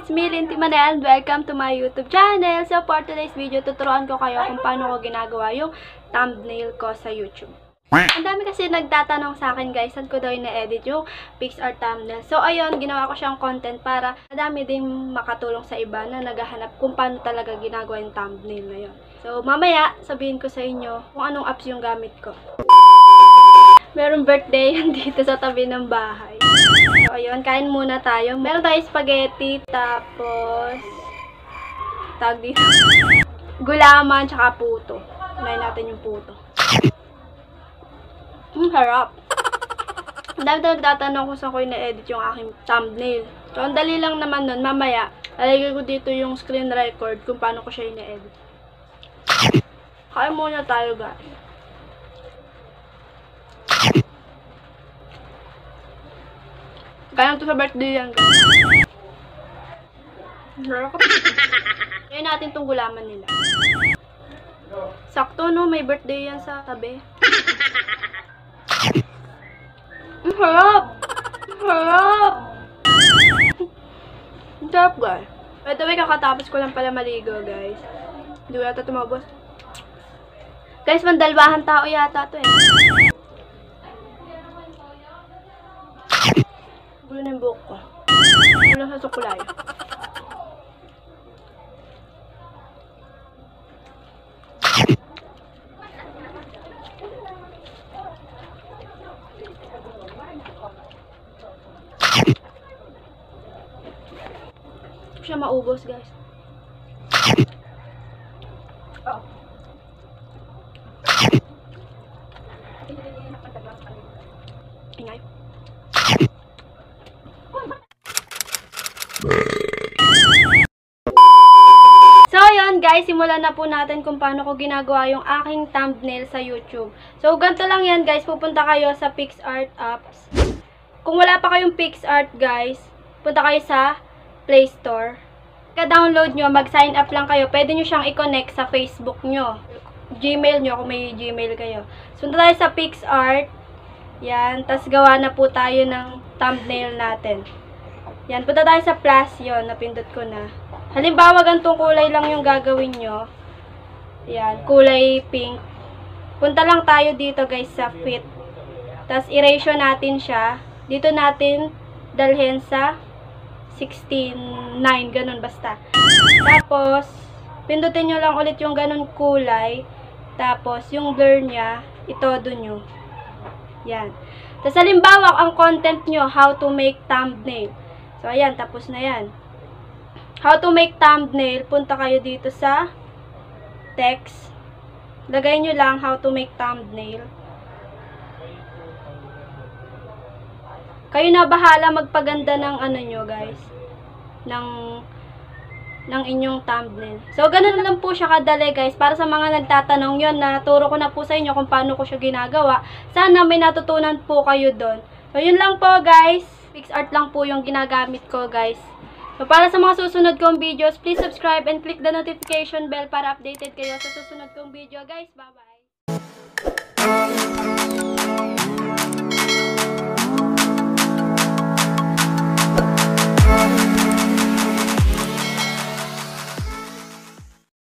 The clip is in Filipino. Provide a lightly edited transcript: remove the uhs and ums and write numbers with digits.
It's me, Linty Manel, and welcome to my YouTube channel. So for today's video, tuturuan ko kayo kung paano ko ginagawa yung thumbnail ko sa YouTube. Ang dami kasi nagtatanong sa akin guys, saan ko daw ina-edit yung PixArt thumbnail. So ayun, ginawa ko siyang content para madami din makatulong sa iba na naghahanap kung paano talaga ginagawa yung thumbnail na yun. So mamaya, sabihin ko sa inyo kung anong apps yung gamit ko. Merong birthday yan dito sa tabi ng bahay. So, ayun, kain muna tayo. Meron tayo spaghetti, tapos tawag dito, gulaman, tsaka puto. Unahin natin yung puto. Harap. Ang dami nagtatanong kung saan ko ina-edit yung aking thumbnail. So, ang dali lang naman nun. Mamaya, lalagay ko dito yung screen record kung paano ko siya ina-edit. Kain muna tayo, guys. Kaya to sa birthday yan, guys. Ngayon natin itong gulaman nila. Sakto, no? May birthday yan sa tabi. Ang harap! Ang harap! Ang sarap, guys. By the way, kakatapos ko lang pala maligo, guys. Hindi ko yata tumabos. Guys, mandalbahan tao yata to eh. Gulo na yung buhok ko. Gulo sa sukulay. Hindi siya maubos, guys. Oh. Ingay. So, yun guys, simulan na po natin kung paano ko ginagawa yung aking thumbnail sa YouTube. So, ganito lang yan guys, pupunta kayo sa PixArt apps. Kung wala pa kayong PixArt guys, punta kayo sa Play Store. Ka-download nyo, mag-sign up lang kayo. Pwede nyo siyang i-connect sa Facebook nyo. Gmail nyo, kung may Gmail kayo. So, punta tayo sa PixArt. Yan, tas gawa na po tayo ng thumbnail natin. Yan, punta tayo sa plus, yon, napindot ko na. Halimbawa, ganitong kulay lang yung gagawin nyo. Yan, kulay pink. Punta lang tayo dito guys sa fit. Tapos, erase natin siya. Dito natin dalhin sa 16:9, ganun basta. Tapos, pindutin nyo lang ulit yung ganun kulay. Tapos, yung blur niya, itodo nyo. Yan. Tapos, halimbawa, ang content nyo, how to make thumbnail. So, ayan, tapos na yan. How to make thumbnail, punta kayo dito sa text. Lagay nyo lang how to make thumbnail. Kayo na bahala magpaganda ng ano nyo, guys. Ng inyong thumbnail. So, ganun lang po siya kadali, guys. Para sa mga nagtatanong yun, naturo ko na po sa inyo kung paano ko siya ginagawa. Sana may natutunan po kayo doon. So, yun lang po, guys. PixArt lang po yung ginagamit ko, guys. So, para sa mga susunod kong videos, please subscribe and click the notification bell para updated kayo sa susunod kong video, guys. Bye-bye!